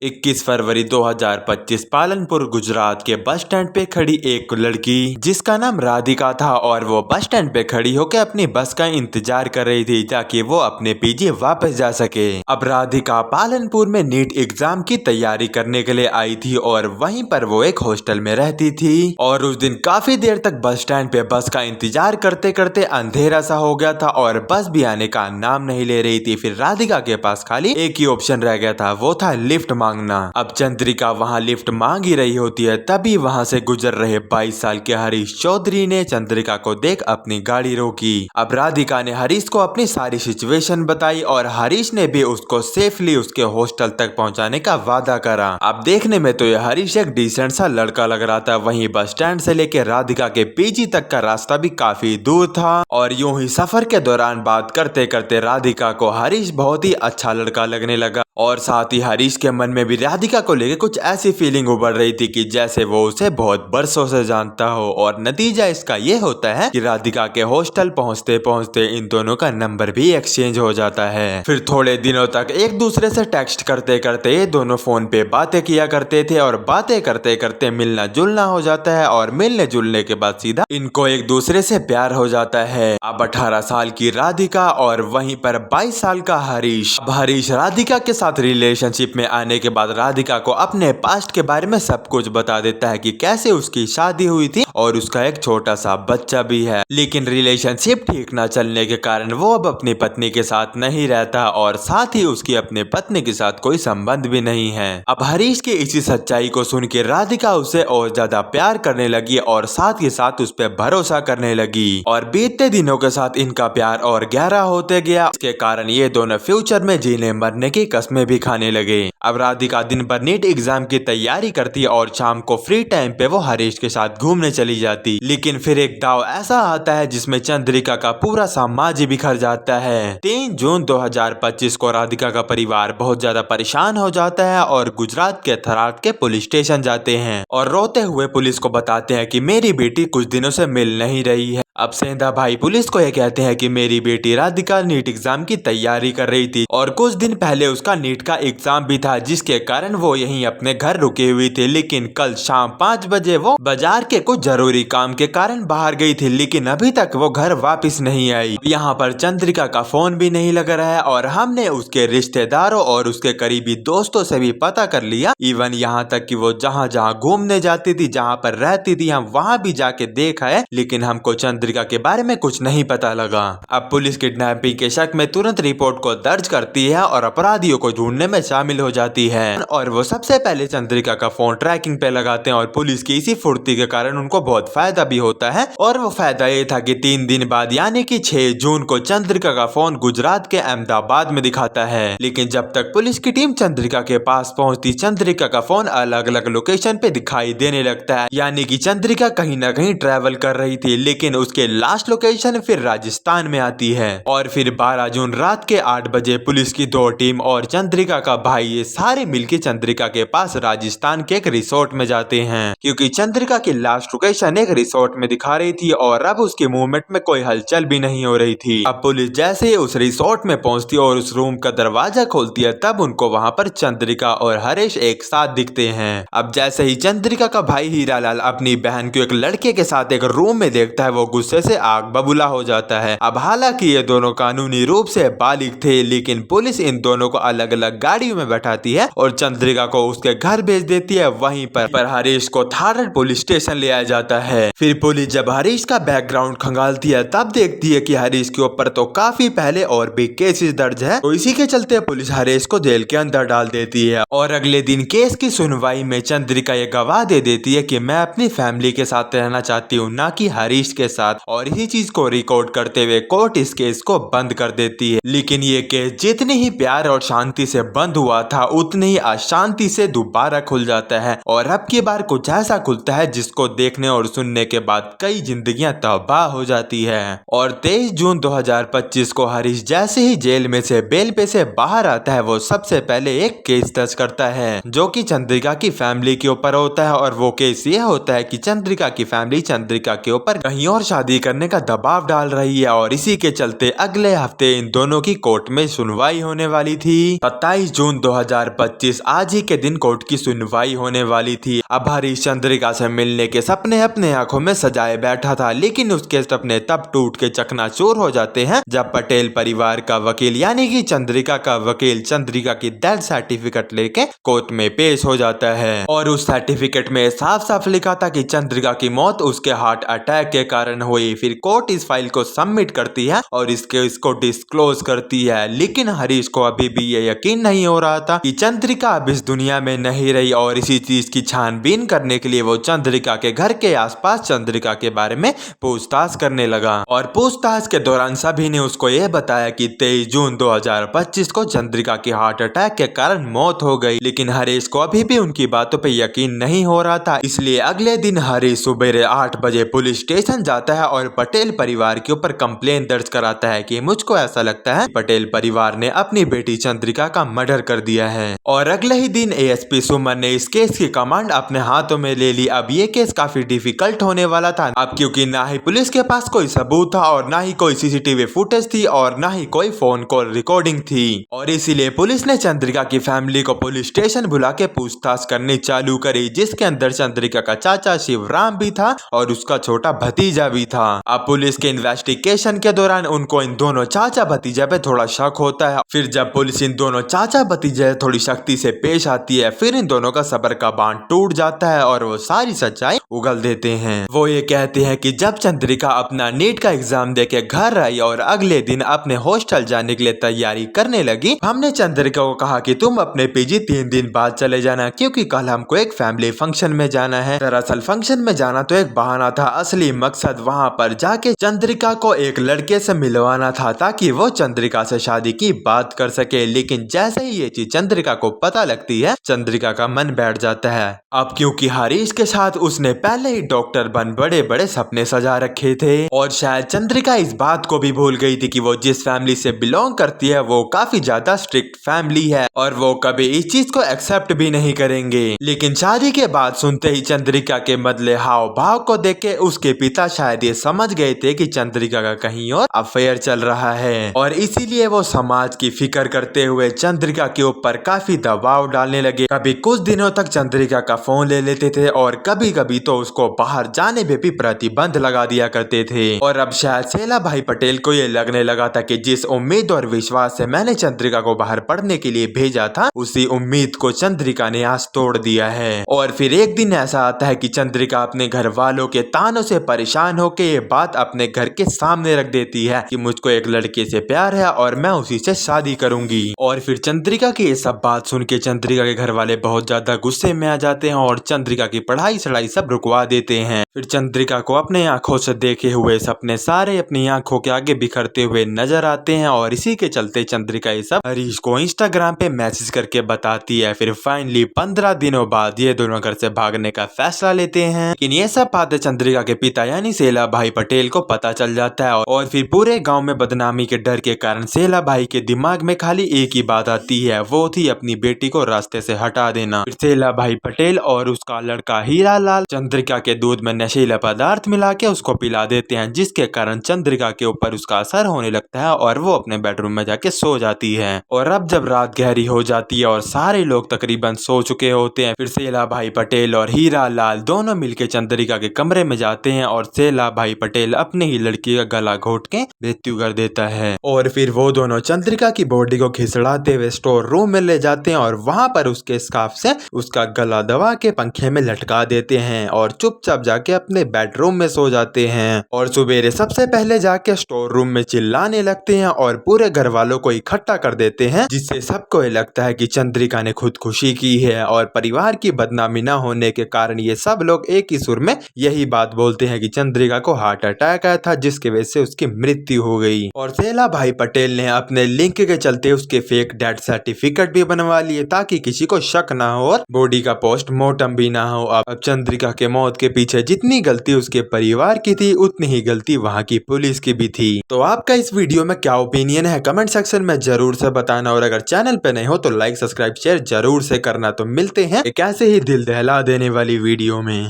21 फरवरी 2025 पालनपुर गुजरात के bus stand पे खड़ी एक लड़की जिसका नाम राधिका था और वो बस स्टैंड पे खड़ी होकर अपनी बस का इंतजार कर रही थी ताकि वो अपने पीजी वापस जा सके। अब राधिका पालनपुर में नीट एग्जाम की तैयारी करने के लिए आई थी और वहीं पर वो एक हॉस्टल में रहती थी और उस दिन काफी देर तक बस स्टैंड पे बस का इंतजार करते करते अंधेरा सा हो गया था और बस भी आने का नाम नहीं ले रही थी। फिर राधिका के पास खाली एक ही ऑप्शन रह गया था, वो था लिफ्ट मांगना। अब चंद्रिका वहां लिफ्ट मांग ही रही होती है, तभी वहां से गुजर रहे 22 साल के हरीश चौधरी ने चंद्रिका को देख अपनी गाड़ी रोकी। अब राधिका ने हरीश को अपनी सारी सिचुएशन बताई और हरीश ने भी उसको सेफली उसके हॉस्टल तक पहुंचाने का वादा करा। अब देखने में तो ये हरीश एक डिसेंट सा लड़का लग रहा था। वहीं बस स्टैंड से लेकर राधिका के पीजी तक का रास्ता भी काफी दूर था और यूं ही सफर के दौरान बात करते करते राधिका को हरीश बहुत ही अच्छा लड़का लगने लगा और साथ ही हरीश के मन में भी राधिका को लेकर कुछ ऐसी फीलिंग उभर रही थी कि जैसे वो उसे बहुत बरसों से जानता हो। और नतीजा इसका ये होता है कि राधिका के हॉस्टल पहुंचते पहुंचते इन दोनों का नंबर भी एक्सचेंज हो जाता है। फिर थोड़े दिनों तक एक दूसरे से टेक्स्ट करते करते ये दोनों फोन पे बातें किया करते थे और बातें करते करते मिलना जुलना हो जाता है और मिलने जुलने के बाद सीधा इनको एक दूसरे से प्यार हो जाता है। अब 18 साल की राधिका और वहीं पर 22 साल का हरीश। अब हरीश राधिका के साथ रिलेशनशिप में आने के बाद राधिका को अपने पास्ट के बारे में सब कुछ बता देता है कि कैसे उसकी शादी हुई थी और उसका एक छोटा सा बच्चा भी है। लेकिन रिलेशनशिप ठीक ना चलने के कारण वो अब अपनी पत्नी के साथ नहीं रहता और साथ ही उसकी अपनी पत्नी के साथ कोई संबंध भी नहीं है। अब हरीश की इसी सच्चाई को सुन के राधिका उसे और ज्यादा प्यार करने लगी और साथ ही साथ उस पर भरोसा करने लगी और बीतते दिनों के साथ इनका प्यार और गहरा होते गया। इसके कारण ये दोनों फ्यूचर में जीने मरने की कस्में भी खाने लगे। अब राधिका दिन भर नीट एग्जाम की तैयारी करती और शाम को फ्री टाइम पे वो हरीश के साथ घूमने चली जाती। लेकिन फिर एक दाव ऐसा आता है जिसमें चंद्रिका का पूरा साम्राज्य बिखर जाता है। 3 जून 2025 को राधिका का परिवार बहुत ज्यादा परेशान हो जाता है और गुजरात के थराद के पुलिस स्टेशन जाते हैं और रोते हुए पुलिस को बताते हैं कि मेरी बेटी कुछ दिनों से मिल नहीं रही है। अब सेंधा भाई पुलिस को ये कहते हैं कि मेरी बेटी राधिका नीट एग्जाम की तैयारी कर रही थी और कुछ दिन पहले उसका नीट का एग्जाम भी था जिसके कारण वो यहीं अपने घर रुकी हुई थी। लेकिन कल शाम 5 बजे वो बाजार के कुछ जरूरी काम के कारण बाहर गई थी, लेकिन अभी तक वो घर वापस नहीं आई। यहाँ पर चंद्रिका का फोन भी नहीं लग रहा है और हमने उसके रिश्तेदारों और उसके करीबी दोस्तों से भी पता कर लिया। इवन यहाँ तक कि वो जहाँ जहाँ घूमने जाती थी, जहाँ पर रहती थी, हम वहाँ भी जाके देखा है, लेकिन हमको चंद्रिका के बारे में कुछ नहीं पता लगा। अब पुलिस किडनैपिंग के शक में तुरंत रिपोर्ट को दर्ज करती है और अपराधियों को ढूंढने में शामिल हो जाती है और वो सबसे पहले चंद्रिका का फोन ट्रैकिंग पे लगाते हैं और पुलिस की इसी फुर्ती के कारण उनको बहुत फायदा भी होता है। और वो फायदा ये था कि 3 दिन बाद यानी कि 6 जून को चंद्रिका का फोन गुजरात के अहमदाबाद में दिखाता है। लेकिन जब तक पुलिस की टीम चंद्रिका के पास पहुंचती, चंद्रिका का फोन अलग अलग लोकेशन पे दिखाई देने लगता है, यानी कि चंद्रिका कहीं ना कहीं ट्रैवल कर रही थी। लेकिन उसके लास्ट लोकेशन फिर राजस्थान में आती है और फिर 12 जून रात के 8 बजे पुलिस की 2 टीम और चंद्रिका का भाई ये सारे मिलकर चंद्रिका के पास राजस्थान के एक रिसोर्ट में जाते हैं, क्योंकि चंद्रिका की लास्ट लोकेशन एक रिसोर्ट में दिखा रही थी और अब उसके मूवमेंट में कोई हलचल भी नहीं हो रही थी। अब पुलिस जैसे ही उस रिसोर्ट में पहुंचती और उस रूम का दरवाजा खोलती है, तब उनको वहां पर चंद्रिका और हरीश एक साथ दिखते हैं। अब जैसे ही चंद्रिका का भाई हीरालाल अपनी बहन को एक लड़के के साथ एक रूम में देखता है, वो गुस्से से आग बबूला हो जाता है। अब हालांकि ये दोनों कानूनी रूप से बालिग थे, लेकिन पुलिस इन दोनों को अलग अलग गाड़ियों में बैठाती है और चंद्रिका को उसके घर भेज देती है। वहीं पर हरीश को थारड पुलिस स्टेशन ले आया जाता है। फिर पुलिस जब हरीश का बैकग्राउंड खंगालती है, तब देखती है कि हरीश के ऊपर तो काफी पहले और भी केसेस दर्ज है, तो इसी के चलते पुलिस हरीश को जेल के अंदर डाल देती है। और अगले दिन केस की सुनवाई में चंद्रिका ये गवाह दे देती है कि मैं अपनी फैमिली के साथ रहना चाहती हूँ, ना कि हरीश के साथ, और इसी चीज को रिकॉर्ड करते हुए कोर्ट इस केस को बंद कर देती है। लेकिन ये केस जितनी ही प्यार और शांति से बंद हुआ था, उतनी ही अशांति से दोबारा खुल जाता है और अब की बार कुछ ऐसा खुलता है जिसको देखने और सुनने के बाद कई जिंदगियां तबाह हो जाती है। और 23 जून 2025 को हरीश जैसे ही जेल में से बेल पे से बाहर आता है, वो सबसे पहले एक केस दर्ज करता है जो कि चंद्रिका की फैमिली के ऊपर होता है। और वो केस ये होता है कि चंद्रिका की फैमिली चंद्रिका के ऊपर कहीं और शादी करने का दबाव डाल रही है और इसी के चलते अगले हफ्ते इन दोनों की कोर्ट में सुनवाई होने वाली थी। 27 जून 2025 आज ही के दिन कोर्ट की सुनवाई होने वाली थी। अब हरीश चंद्रिका से मिलने के सपने अपने आंखों में सजाए बैठा था, लेकिन उसके सपने तब टूट के चकनाचूर हो जाते हैं जब पटेल परिवार का वकील यानी कि चंद्रिका का वकील चंद्रिका की डेथ सर्टिफिकेट लेके कोर्ट में पेश हो जाता है। और उस सर्टिफिकेट में साफ साफ लिखा था कि चंद्रिका की मौत उसके हार्ट अटैक के कारण हुई। फिर कोर्ट इस फाइल को सबमिट करती है और इसको डिस्क्लोज करती है, लेकिन हरीश को अभी भी ये यकीन नहीं हो रहा था कि चंद्रिका अब इस दुनिया में नहीं रही। और इसी चीज की छानबीन करने के लिए वो चंद्रिका के घर के आसपास चंद्रिका के बारे में पूछताछ करने लगा। और पूछताछ के दौरान सभी ने उसको यह बताया कि 23 जून 2025 को चंद्रिका की हार्ट अटैक के कारण मौत हो गई, लेकिन हरीश को अभी भी उनकी बातों पे यकीन नहीं हो रहा था। इसलिए अगले दिन हरीश सुबह 8 बजे पुलिस स्टेशन जाता है और पटेल परिवार के ऊपर कंप्लेन दर्ज कराता है कि मुझको ऐसा लगता है पटेल परिवार ने अपनी बेटी चंद्रिका का मर्डर कर दिया है। और अगले ही दिन एएसपी सुमन ने इस केस की कमांड अपने हाथों में ले ली। अब ये केस काफी डिफिकल्ट होने वाला था, अब क्योंकि ना ही पुलिस के पास कोई सबूत था और ना ही कोई सीसीटीवी फुटेज थी और ना ही कोई फोन कॉल रिकॉर्डिंग थी। और इसीलिए पुलिस ने चंद्रिका की फैमिली को पुलिस स्टेशन बुला के पूछताछ करनी चालू करी, जिसके अंदर चंद्रिका का चाचा शिवराम भी था और उसका छोटा भतीजा भी था। अब पुलिस के इन्वेस्टिगेशन के दौरान उनको इन दोनों चाचा भतीजा पे थोड़ा शक होता है। फिर जब पुलिस इन दोनों चाचा भतीजे थोड़ी सख्ती से पेश आती है, फिर इन दोनों का सब्र का बांध टूट जाता है और वो सारी सच्चाई उगल देते हैं। वो ये कहते हैं कि जब चंद्रिका अपना नीट का एग्जाम देके घर आई और अगले दिन अपने हॉस्टल जाने के लिए तैयारी करने लगी, हमने चंद्रिका को कहा कि तुम अपने पीजी 3 दिन बाद चले जाना, क्योंकि कल हमको एक फैमिली फंक्शन में जाना है। दरअसल फंक्शन में जाना तो एक बहाना था, असली मकसद वहाँ पर जाके चंद्रिका को एक लड़के से मिलवाना था ताकि वो चंद्रिका से शादी की बात कर सके। लेकिन जैसे ही ये चीज चंद्रिका को पता लगती है, चंद्रिका का मन बैठ जाता है। अब क्योंकि हरीश के साथ उसने पहले ही डॉक्टर बन बड़े बड़े सपने सजा रखे थे और शायद चंद्रिका इस बात को भी भूल गई थी कि वो जिस फैमिली से बिलोंग करती है वो काफी ज्यादा स्ट्रिक्ट फैमिली है और वो कभी इस चीज को एक्सेप्ट भी नहीं करेंगे। लेकिन शादी के बाद सुनते ही चंद्रिका के बदले हाव भाव को देख के उसके पिता शायद ये समझ गए थे कि चंद्रिका का कहीं और अफेयर चल रहा है और इसीलिए वो समाज की फिक्र करते हुए चंद्रिका के ऊपर काफी दबाव डालने लगे। कभी कुछ दिनों तक चंद्रिका का फोन ले लेते थे और कभी कभी तो उसको बाहर जाने में भी प्रतिबंध लगा दिया करते थे। और अब शायद सेला भाई पटेल को ये लगने लगा था कि जिस उम्मीद और विश्वास से मैंने चंद्रिका को बाहर पढ़ने के लिए भेजा था, उसी उम्मीद को चंद्रिका ने आज तोड़ दिया है। और फिर एक दिन ऐसा आता है कि चंद्रिका अपने घर वालों के तानों से परेशान होकर ये बात अपने घर के सामने रख देती है कि मुझको एक लड़के से प्यार है और मैं उसी से शादी करूंगी। और फिर चंद्रिका की ये सब बात सुन के चंद्रिका के घर वाले बहुत ज्यादा गुस्से में आ जाते हैं और चंद्रिका की पढ़ाई सड़ाई सब रुकवा देते हैं। फिर चंद्रिका को अपने आंखों से देखे हुए सपने सारे अपनी आंखों के आगे बिखरते हुए नजर आते हैं और इसी के चलते चंद्रिका ये सब हरीश को इंस्टाग्राम पे मैसेज करके बताती है। फिर फाइनली 15 दिनों बाद ये दोनों घर से भागने का फैसला लेते हैं, लेकिन ये सब बातें चंद्रिका के पिता यानी सेला भाई पटेल को पता चल जाता है और फिर पूरे गाँव में बदनामी के डर के कारण सेला भाई के दिमाग में खाली एक ही बात आती है, वो थी अपनी बेटी को रास्ते से हटा देना। फिर सेला भाई पटेल और उसका लड़का हीरा लाल चंद्रिका के दूध में नशीला पदार्थ मिला के उसको पिला देते हैं, जिसके कारण चंद्रिका के ऊपर उसका असर होने लगता है और वो अपने बेडरूम में जाके सो जाती है। और अब जब रात गहरी हो जाती है और सारे लोग तकरीबन सो चुके होते हैं, फिर सेला भाई पटेल और हीरा लाल दोनों मिलके चंद्रिका के कमरे में जाते हैं और सेला भाई पटेल अपने ही लड़की का गला घोट के मृत्यु कर देता है। और फिर वो दोनों चंद्रिका की बॉडी को खिसड़ाते हुए स्टोर रूम में ले जाते हैं और वहां पर उसके स्कार्फ से उसका गला दबा के पंखे में लटका देते हैं और चुपचाप जाके अपने बेडरूम में सो जाते हैं। और सुबेरे सबसे पहले जाके स्टोर रूम में चिल्लाने लगते हैं और पूरे घर वालों को इकट्ठा कर देते हैं, जिससे सबको ये लगता है कि चंद्रिका ने खुदकुशी की है और परिवार की बदनामी न होने के कारण ये सब लोग एक ही सुर में यही बात बोलते हैं कि चंद्रिका को हार्ट अटैक आया था, जिसकी वजह से उसकी मृत्यु हो गई। और सेला भाई पटेल ने अपने लिंक के चलते उसके फेक डेथ सर्टिफिकेट भी बनवा लिए ताकि किसी को शक ना हो और बॉडी का पोस्टमार्टम भी ना हो। अब चंद्रिका के मौत के पीछे जितनी गलती उसके परिवार की थी, उतनी ही गलती वहाँ की पुलिस की भी थी। तो आपका इस वीडियो में क्या ओपिनियन है कमेंट सेक्शन में जरूर से बताना और अगर चैनल पे नहीं हो तो लाइक सब्सक्राइब शेयर जरूर से करना। तो मिलते हैं एक ऐसे ही दिल दहला देने वाली वीडियो में।